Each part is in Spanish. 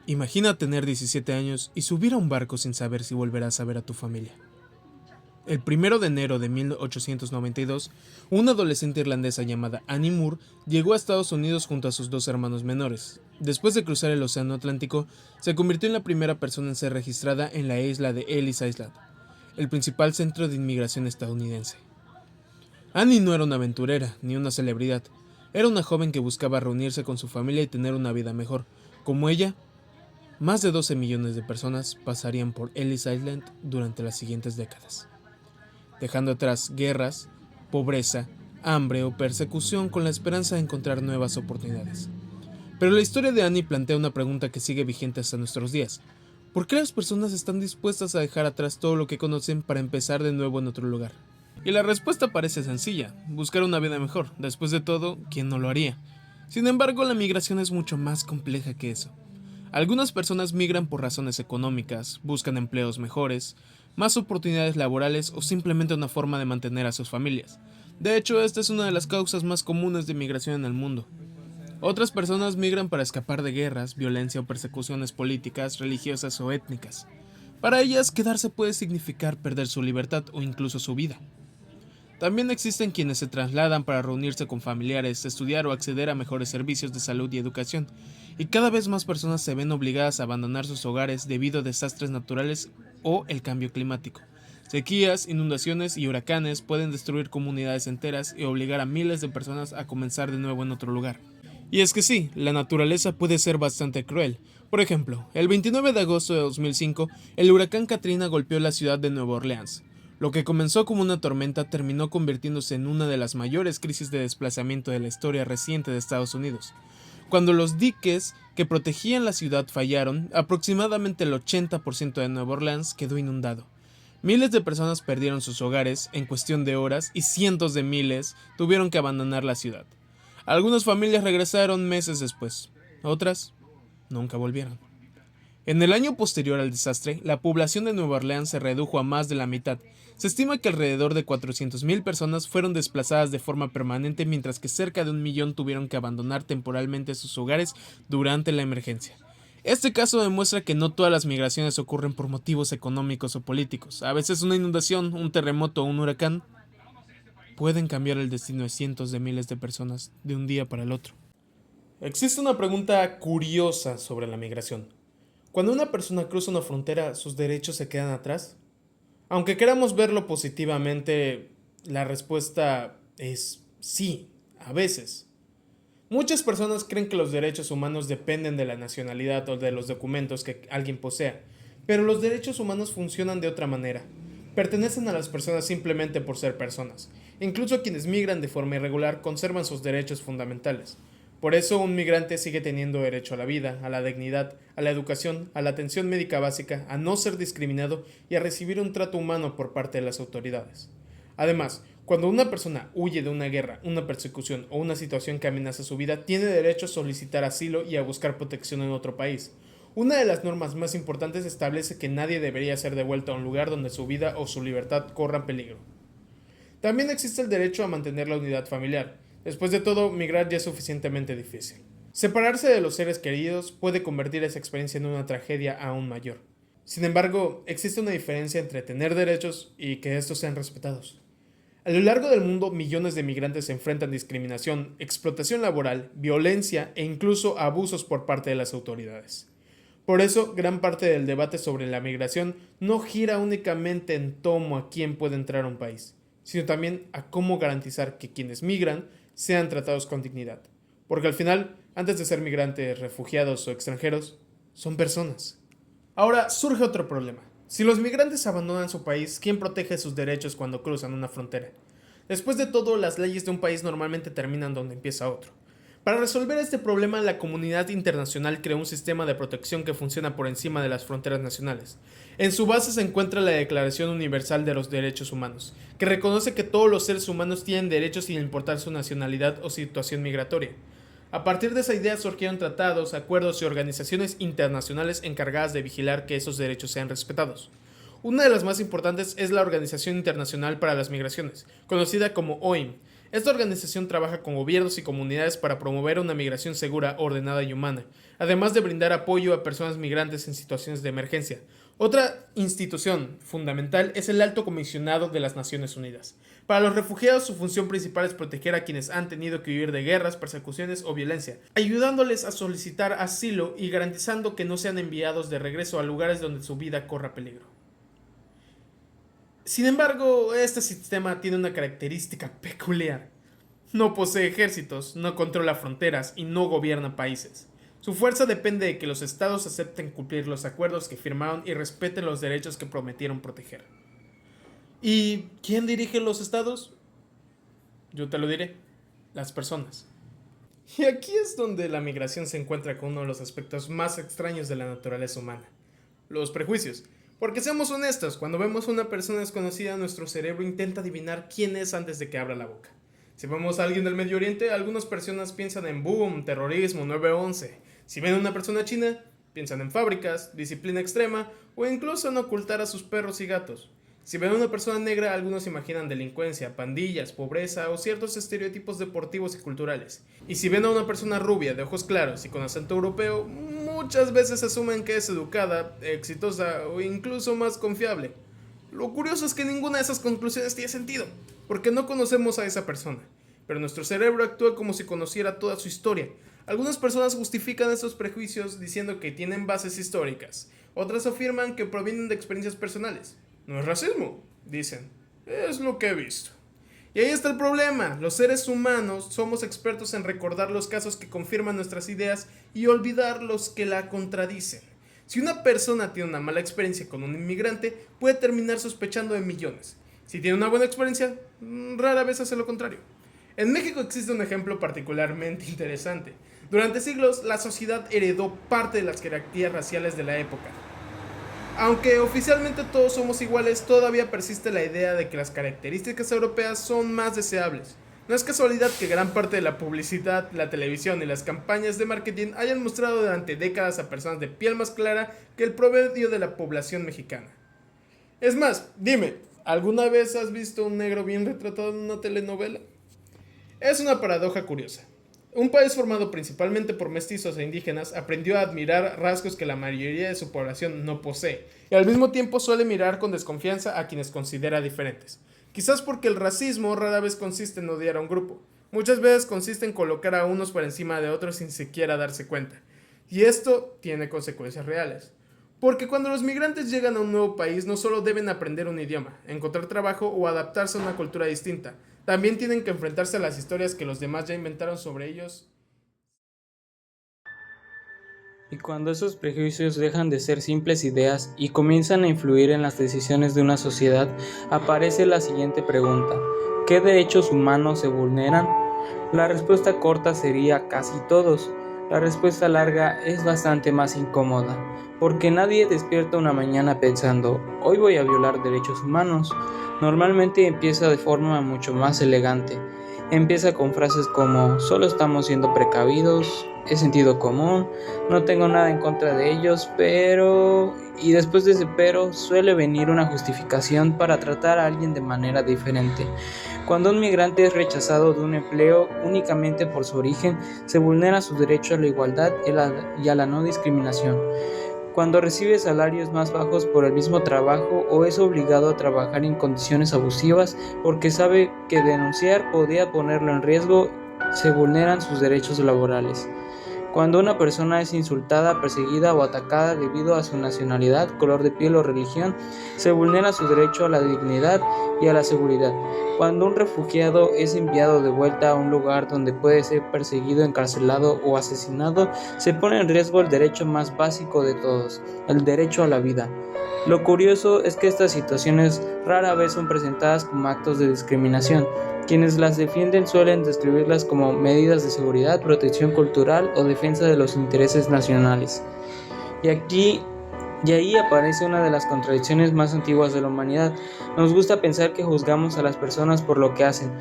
Imagina tener 17 años y subir a un barco sin saber si volverás a ver a tu familia. El 1 de enero de 1892, una adolescente irlandesa llamada Annie Moore llegó a Estados Unidos junto a sus dos hermanos menores. Después de cruzar el Océano Atlántico, se convirtió en la primera persona en ser registrada en la isla de Ellis Island, el principal centro de inmigración estadounidense. Annie no era una aventurera ni una celebridad, era una joven que buscaba reunirse con su familia y tener una vida mejor. Como ella, más de 12 millones de personas pasarían por Ellis Island durante las siguientes décadas, dejando atrás guerras, pobreza, hambre o persecución con la esperanza de encontrar nuevas oportunidades. Pero la historia de Annie plantea una pregunta que sigue vigente hasta nuestros días. ¿Por qué las personas están dispuestas a dejar atrás todo lo que conocen para empezar de nuevo en otro lugar? Y la respuesta parece sencilla: buscar una vida mejor. Después de todo, ¿quién no lo haría? Sin embargo, la migración es mucho más compleja que eso. Algunas personas migran por razones económicas, buscan empleos mejores, más oportunidades laborales o simplemente una forma de mantener a sus familias. De hecho, esta es una de las causas más comunes de migración en el mundo. Otras personas migran para escapar de guerras, violencia o persecuciones políticas, religiosas o étnicas. Para ellas, quedarse puede significar perder su libertad o incluso su vida. También existen quienes se trasladan para reunirse con familiares, estudiar o acceder a mejores servicios de salud y educación, y cada vez más personas se ven obligadas a abandonar sus hogares debido a desastres naturales o el cambio climático. Sequías, inundaciones y huracanes pueden destruir comunidades enteras y obligar a miles de personas a comenzar de nuevo en otro lugar. Y es que sí, la naturaleza puede ser bastante cruel. Por ejemplo, el 29 de agosto de 2005, el huracán Katrina golpeó la ciudad de Nueva Orleans. Lo que comenzó como una tormenta terminó convirtiéndose en una de las mayores crisis de desplazamiento de la historia reciente de Estados Unidos. Cuando los diques que protegían la ciudad fallaron, aproximadamente el 80% de Nueva Orleans quedó inundado. Miles de personas perdieron sus hogares en cuestión de horas y cientos de miles tuvieron que abandonar la ciudad. Algunas familias regresaron meses después, otras nunca volvieron. En el año posterior al desastre, la población de Nueva Orleans se redujo a más de la mitad. Se estima que alrededor de 400,000 personas fueron desplazadas de forma permanente, mientras que cerca de 1 millón tuvieron que abandonar temporalmente sus hogares durante la emergencia. Este caso demuestra que no todas las migraciones ocurren por motivos económicos o políticos. A veces una inundación, un terremoto o un huracán pueden cambiar el destino de cientos de miles de personas de un día para el otro. Existe una pregunta curiosa sobre la migración. Cuando una persona cruza una frontera, ¿sus derechos se quedan atrás? Aunque queramos verlo positivamente, la respuesta es sí, a veces. Muchas personas creen que los derechos humanos dependen de la nacionalidad o de los documentos que alguien posea, pero los derechos humanos funcionan de otra manera. Pertenecen a las personas simplemente por ser personas. Incluso quienes migran de forma irregular conservan sus derechos fundamentales. Por eso un migrante sigue teniendo derecho a la vida, a la dignidad, a la educación, a la atención médica básica, a no ser discriminado y a recibir un trato humano por parte de las autoridades. Además, cuando una persona huye de una guerra, una persecución o una situación que amenaza su vida, tiene derecho a solicitar asilo y a buscar protección en otro país. Una de las normas más importantes establece que nadie debería ser devuelto a un lugar donde su vida o su libertad corran peligro. También existe el derecho a mantener la unidad familiar. Después de todo, migrar ya es suficientemente difícil. Separarse de los seres queridos puede convertir esa experiencia en una tragedia aún mayor. Sin embargo, existe una diferencia entre tener derechos y que estos sean respetados. A lo largo del mundo, millones de migrantes se enfrentan a discriminación, explotación laboral, violencia e incluso abusos por parte de las autoridades. Por eso, gran parte del debate sobre la migración no gira únicamente en torno a quién puede entrar a un país, sino también a cómo garantizar que quienes migran sean tratados con dignidad. Porque al final, antes de ser migrantes, refugiados o extranjeros, son personas. Ahora surge otro problema. Si los migrantes abandonan su país, ¿quién protege sus derechos cuando cruzan una frontera? Después de todo, las leyes de un país normalmente terminan donde empieza otro. Para resolver este problema, la comunidad internacional creó un sistema de protección que funciona por encima de las fronteras nacionales. En su base se encuentra la Declaración Universal de los Derechos Humanos, que reconoce que todos los seres humanos tienen derechos sin importar su nacionalidad o situación migratoria. A partir de esa idea surgieron tratados, acuerdos y organizaciones internacionales encargadas de vigilar que esos derechos sean respetados. Una de las más importantes es la Organización Internacional para las Migraciones, conocida como OIM. Esta organización trabaja con gobiernos y comunidades para promover una migración segura, ordenada y humana, además de brindar apoyo a personas migrantes en situaciones de emergencia. Otra institución fundamental es el Alto Comisionado de las Naciones Unidas. Para los refugiados, su función principal es proteger a quienes han tenido que huir de guerras, persecuciones o violencia, ayudándoles a solicitar asilo y garantizando que no sean enviados de regreso a lugares donde su vida corra peligro. Sin embargo, este sistema tiene una característica peculiar. No posee ejércitos, no controla fronteras y no gobierna países. Su fuerza depende de que los estados acepten cumplir los acuerdos que firmaron y respeten los derechos que prometieron proteger. ¿Y quién dirige los estados? Yo te lo diré, las personas. Y aquí es donde la migración se encuentra con uno de los aspectos más extraños de la naturaleza humana: los prejuicios. Porque seamos honestos, cuando vemos a una persona desconocida, nuestro cerebro intenta adivinar quién es antes de que abra la boca. Si vemos a alguien del Medio Oriente, algunas personas piensan en boom, terrorismo, 9/11. Si ven a una persona china, piensan en fábricas, disciplina extrema o incluso en ocultar a sus perros y gatos. Si ven a una persona negra, algunos imaginan delincuencia, pandillas, pobreza o ciertos estereotipos deportivos y culturales. Y si ven a una persona rubia, de ojos claros y con acento europeo, muchas veces asumen que es educada, exitosa o incluso más confiable. Lo curioso es que ninguna de esas conclusiones tiene sentido, porque no conocemos a esa persona, pero nuestro cerebro actúa como si conociera toda su historia. Algunas personas justifican estos prejuicios diciendo que tienen bases históricas, otras afirman que provienen de experiencias personales. No es racismo, dicen, es lo que he visto. Y ahí está el problema: los seres humanos somos expertos en recordar los casos que confirman nuestras ideas y olvidar los que la contradicen. Si una persona tiene una mala experiencia con un inmigrante, puede terminar sospechando de millones. Si tiene una buena experiencia, rara vez hace lo contrario. En México existe un ejemplo particularmente interesante. Durante siglos, la sociedad heredó parte de las jerarquías raciales de la época. Aunque oficialmente todos somos iguales, todavía persiste la idea de que las características europeas son más deseables. No es casualidad que gran parte de la publicidad, la televisión y las campañas de marketing hayan mostrado durante décadas a personas de piel más clara que el promedio de la población mexicana. Es más, dime, ¿alguna vez has visto un negro bien retratado en una telenovela? Es una paradoja curiosa. Un país formado principalmente por mestizos e indígenas aprendió a admirar rasgos que la mayoría de su población no posee, y al mismo tiempo suele mirar con desconfianza a quienes considera diferentes. Quizás porque el racismo rara vez consiste en odiar a un grupo, muchas veces consiste en colocar a unos por encima de otros sin siquiera darse cuenta. Y esto tiene consecuencias reales. Porque cuando los migrantes llegan a un nuevo país, no solo deben aprender un idioma, encontrar trabajo o adaptarse a una cultura distinta, también tienen que enfrentarse a las historias que los demás ya inventaron sobre ellos. Y cuando esos prejuicios dejan de ser simples ideas y comienzan a influir en las decisiones de una sociedad, aparece la siguiente pregunta: ¿qué derechos humanos se vulneran? La respuesta corta sería casi todos. La respuesta larga es bastante más incómoda, porque nadie despierta una mañana pensando, hoy voy a violar derechos humanos. Normalmente empieza de forma mucho más elegante. Empieza con frases como, solo estamos siendo precavidos, es sentido común, no tengo nada en contra de ellos, pero... Y después de ese pero suele venir una justificación para tratar a alguien de manera diferente. Cuando un migrante es rechazado de un empleo únicamente por su origen, se vulnera su derecho a la igualdad y a la no discriminación. Cuando recibe salarios más bajos por el mismo trabajo o es obligado a trabajar en condiciones abusivas porque sabe que denunciar podría ponerlo en riesgo, se vulneran sus derechos laborales. Cuando una persona es insultada, perseguida o atacada debido a su nacionalidad, color de piel o religión, se vulnera su derecho a la dignidad y a la seguridad. Cuando un refugiado es enviado de vuelta a un lugar donde puede ser perseguido, encarcelado o asesinado, se pone en riesgo el derecho más básico de todos, el derecho a la vida. Lo curioso es que estas situaciones rara vez son presentadas como actos de discriminación. Quienes las defienden suelen describirlas como medidas de seguridad, protección cultural o defensa de los intereses nacionales. Y ahí aparece una de las contradicciones más antiguas de la humanidad. Nos gusta pensar que juzgamos a las personas por lo que hacen,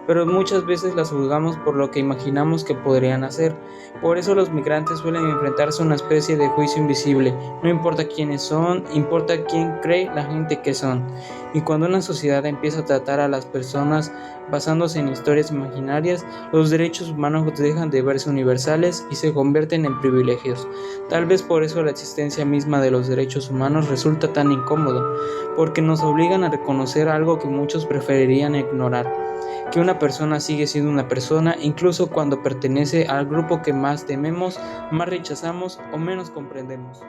pero muchas veces las juzgamos por lo que imaginamos que podrían hacer. Por eso los migrantes suelen enfrentarse a una especie de juicio invisible. No importa quiénes son, importa quién cree la gente que son. Y cuando una sociedad empieza a tratar a las personas basándose en historias imaginarias, los derechos humanos dejan de verse universales y se convierten en privilegios. Tal vez por eso la existencia misma de los derechos humanos resulta tan incómodo, porque nos obligan a reconocer algo que muchos preferirían ignorar, que una persona sigue siendo una persona incluso cuando pertenece al grupo que más tememos, más rechazamos o menos comprendemos.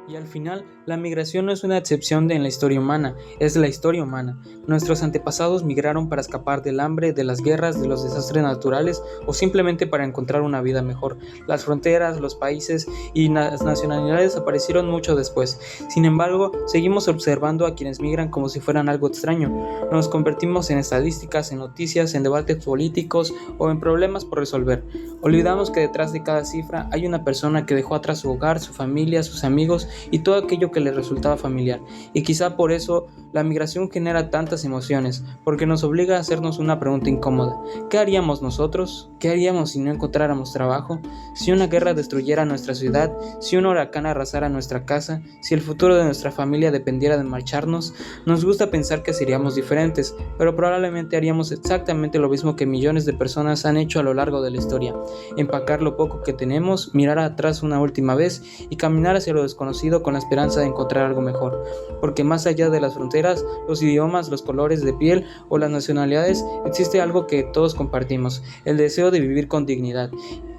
Y al final, la migración no es una excepción en la historia humana, es la historia humana. Nuestros antepasados migraron para escapar del hambre, de las guerras, de los desastres naturales o simplemente para encontrar una vida mejor. Las fronteras, los países y las nacionalidades aparecieron mucho después. Sin embargo, seguimos observando a quienes migran como si fueran algo extraño. Nos convertimos en estadísticas, en noticias, en debates políticos o en problemas por resolver. Olvidamos que detrás de cada cifra hay una persona que dejó atrás su hogar, su familia, sus amigos y todo aquello que le resultaba familiar. Y quizá por eso la migración genera tantas emociones, porque nos obliga a hacernos una pregunta incómoda. ¿Qué haríamos nosotros? ¿Qué haríamos si no encontráramos trabajo? ¿Si una guerra destruyera nuestra ciudad? ¿Si un huracán arrasara nuestra casa? ¿Si el futuro de nuestra familia dependiera de marcharnos? Nos gusta pensar que seríamos diferentes, pero probablemente haríamos exactamente lo mismo que millones de personas han hecho a lo largo de la historia. Empacar lo poco que tenemos, mirar atrás una última vez y caminar hacia lo desconocido con la esperanza de encontrar algo mejor, porque más allá de las fronteras, los idiomas, los colores de piel o las nacionalidades, existe algo que todos compartimos, el deseo de vivir con dignidad.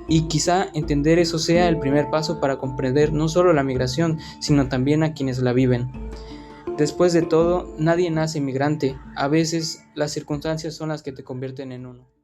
Y quizá entender eso sea el primer paso para comprender no solo la migración, sino también a quienes la viven. Después de todo, nadie nace migrante, a veces las circunstancias son las que te convierten en uno.